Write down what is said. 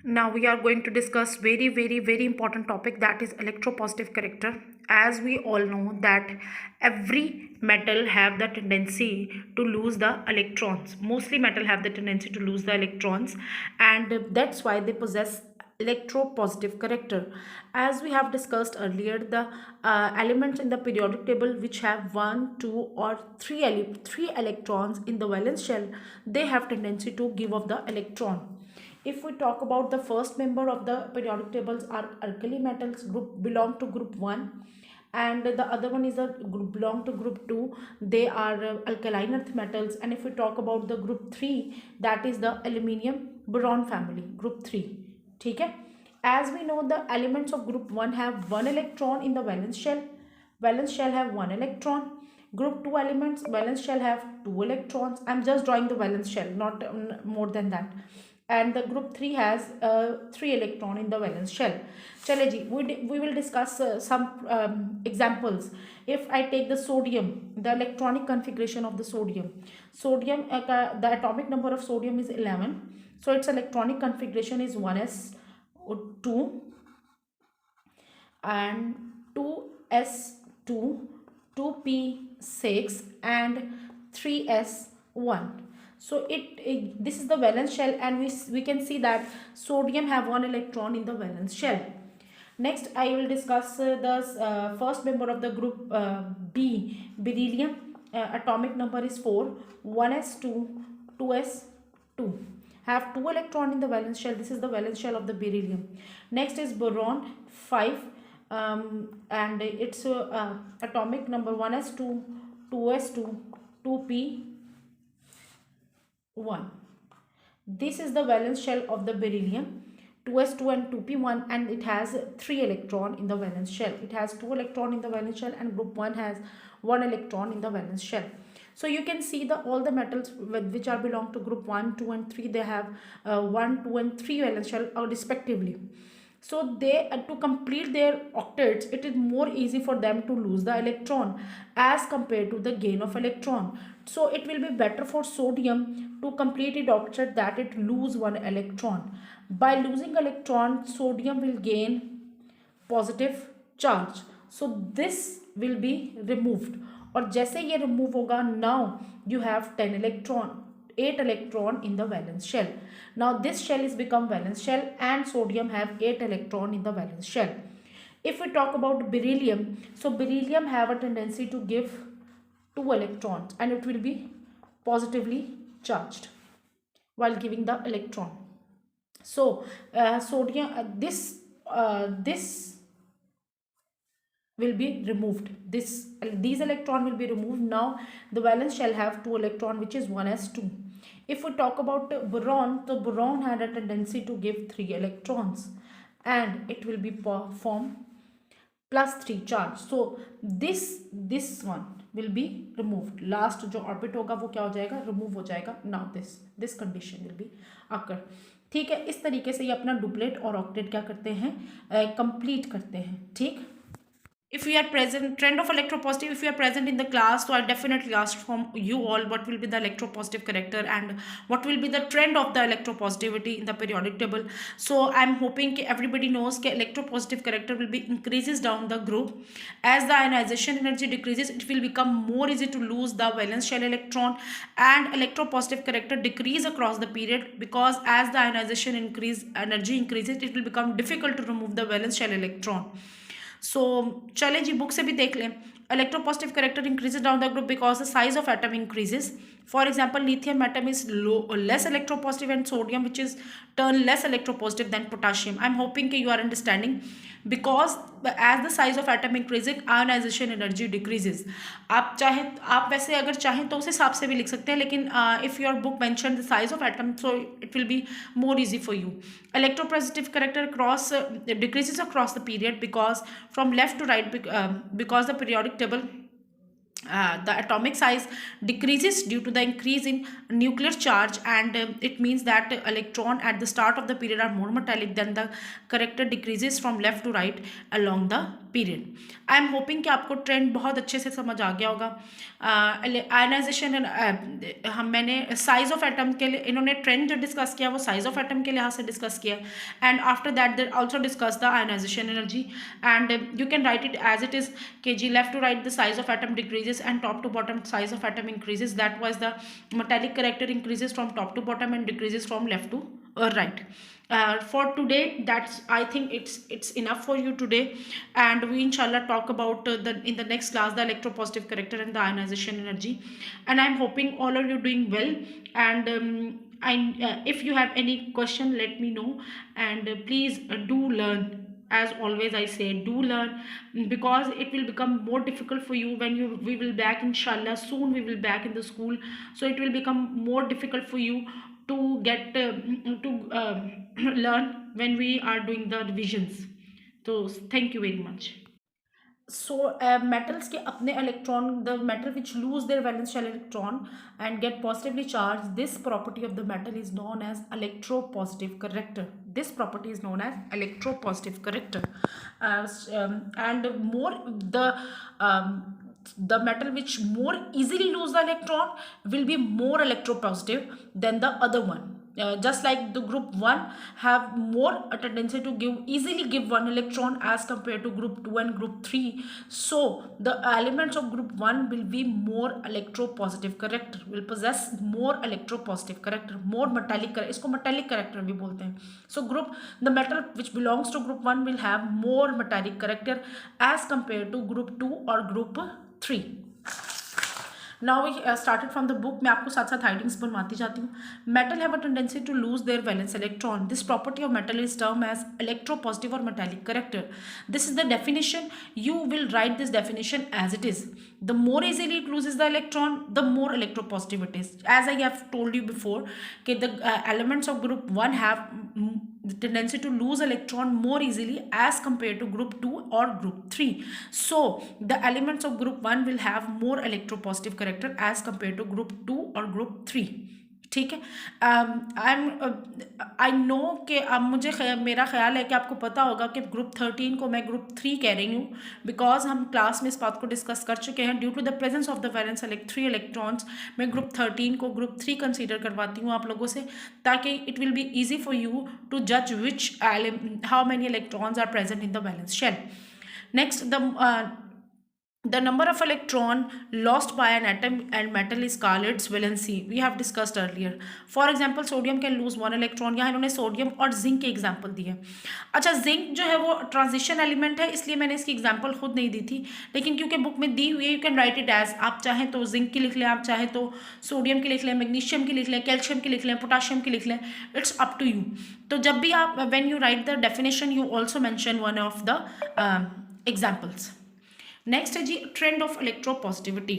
Now we are going to discuss very important topic, that is electropositive character. As we all know that every metal have the tendency to lose the electrons. Mostly metal have the tendency to lose the electrons, and that's why they possess electropositive character. As we have discussed earlier, the elements in the periodic table which have one, two, or three electrons in the valence shell, they have tendency to give off the electron. If we talk about the first member of the periodic tables are alkali metals, group belong to group 1, and the other one is a group belong to group 2. They are alkaline earth metals. And if we talk about the group 3, that is the aluminium boron family, group 3. ठीक है. As we know, the elements of group 1 have one electron in the valence shell. Valence shell have one electron. Group 2 elements, valence shell have two electrons. I'm just drawing the valence shell, not more than that. And the group 3 has 3 electron in the valence shell. Chale ji, we will discuss some examples. If I take the sodium, the electronic configuration of the sodium. Sodium, the atomic number of sodium is 11. So its electronic configuration is 1s2 and 2s2, 2p6 and 3s1. So this is the valence shell, and we can see that sodium have one electron in the valence shell. Next I will discuss the first member of the group B, beryllium. Atomic number is 4, 1s2, 2s2, have two electron in the valence shell. This is the valence shell of the beryllium. Next is boron, 5, and its atomic number 1s2, 2s2, 2p1. This is the valence shell of the beryllium, 2s2 and 2p1, and it has 3 electron in the valence shell. It has 2 electron in the valence shell, and group 1 has 1 electron in the valence shell. So you can see the all the metals which are belong to group 1, 2 and 3, they have 1, 2 and 3 valence shell respectively. So they to complete their octets, it is more easy for them to lose the electron as compared to the gain of electron. So it will be better for sodium to complete its octet that it lose one electron. By losing electron, sodium will gain positive charge. So this will be removed. और जैसे ये remove होगा, now you have 10 electron, 8 electron in the valence shell. Now this shell is become valence shell, and sodium have 8 electron in the valence shell. If we talk about beryllium, so beryllium have a tendency to give 2 electrons, and it will be positively charged while giving the electron. So sodium, this will be removed. These electron will be removed. Now the valence shell have 2 electron, which is 1s2. If we talk about boron, so boron had a tendency to give 3 electrons, and it will be form +3 charge. So this one will be removed. Last जो orbit होगा वो क्या हो जाएगा, remove हो जाएगा. Now this condition will be occur. ठीक है. इस तरीके से ये अपना डुप्लेट और ऑक्टेट क्या करते हैं, कंप्लीट करते हैं. ठीक. If we are present, trend of electropositive, if you are present in the class, so I definitely asked from you all what will be the electropositive character and what will be the trend of the electropositivity in the periodic table. So I'm hoping everybody knows that electropositive character will be increases down the group. As the ionization energy decreases, it will become more easy to lose the valence shell electron, and electropositive character decrease across the period, because as the ionization energy increases, it will become difficult to remove the valence shell electron. So चले जी book से भी देख लें. Electropositive character increases down the group because the size of atom increases. For example, lithium atom is less electropositive, and sodium, which is turn less electropositive than potassium. I'm hoping you are understanding. Because as the size of atom increases, ionization energy decreases. आप वैसे अगर चाहें तो उस हिसाब से भी लिख सकते हैं, लेकिन if your book mentioned the size of atom, so it will be more easy for you. Electropositive character decreases across the period, because from left to right, because the periodic table the atomic size decreases due to the increase in nuclear charge, and it means that electron at the start of the period are more metallic than the character decreases from left to right along the period. I am hoping कि आपको trend बहुत अच्छे से समझ आ गया होगा. Ionization हम मैंने साइज ऑफ एटम के लिए इन्होंने ट्रेंड जो डिस्कस किया वो साइज ऑफ एटम के लिहाज से डिस्कस किया, and after that they also discuss the ionization energy, and you can write it as it is K G left to right the size of atom decreases and top to bottom size of atom increases. That was the metallic character increases from top to bottom and decreases from left to right. For today, that's, I think it's enough for you today, and we inshallah talk about in the next class the electropositive character and the ionization energy, and I'm hoping all of you doing well, and if you have any question, let me know, and please do learn. As always I say, do learn, because it will become more difficult for you when we will back, inshallah soon we will back in the school, so it will become more difficult for you to get to learn when we are doing the revisions. So thank you very much. So metals के अपने electron, the metal which lose their valence shell electron and get positively charged, this property of the metal is known as electropositive character. This property is known as electropositive character. And more the metal which more easily lose the electron will be more electropositive than the other one. Just like the group 1 have more a tendency to easily give one electron as compared to group 2 and group 3, so the elements of group 1 will be more electropositive character, will possess more electropositive character, more metallic character, इसको metallic character भी बोलते हैं. So the metal which belongs to group 1 will have more metallic character as compared to group 2 or group 3. Now we started from the book. मैं आपको साथ साथ हाइडिंग्स बनवाती जाती हूँ. Metal have a tendency to lose their valence electron. This property of metal is termed as electropositive or metallic character. This is the definition. You will write this definition as it is. The more easily it loses the electron, the more electropositive it is. As I have told you before, okay, the elements of group 1 have the tendency to lose electron more easily as compared to group 2 or group 3. So the elements of group 1 will have more electropositive character as compared to group 2 or group 3. ठीक है. I know कि अब मेरा ख्याल है कि आपको पता होगा कि ग्रुप 13 को मैं ग्रुप 3 कह रही हूँ, बिकॉज हम क्लास में इस बात को डिस्कस कर चुके हैं. Due to the presence of the valence 3 electrons, मैं ग्रुप 13 को ग्रुप 3 कंसीडर करवाती हूँ आप लोगों से, ताकि it will be easy for you to जज which how many electrons are present in the valence shell. Next, the number of electron lost by an atom and metal is called its valency. We have discussed earlier. For example, sodium can lose 1 electron. यहाँ इन्होंने sodium और zinc के example दिए. अच्छा, zinc जो है वो transition element है, इसलिए मैंने इसकी एग्जाम्पल खुद नहीं दी थी, लेकिन क्योंकि बुक में दी हुई है, you can write it as, आप चाहें तो जिंक की लिख लें, आप चाहें तो सोडियम की लिख लें, मैग्नीशियम की लिख लें, कैल्शियम की लिख लें, पोटाशियम की लिख लें. It's up to you. तो जब भी आप when you write the definition, you also mention one of the examples. Next है जी ट्रेंड ऑफ इलेक्ट्रोपॉजिटिविटी.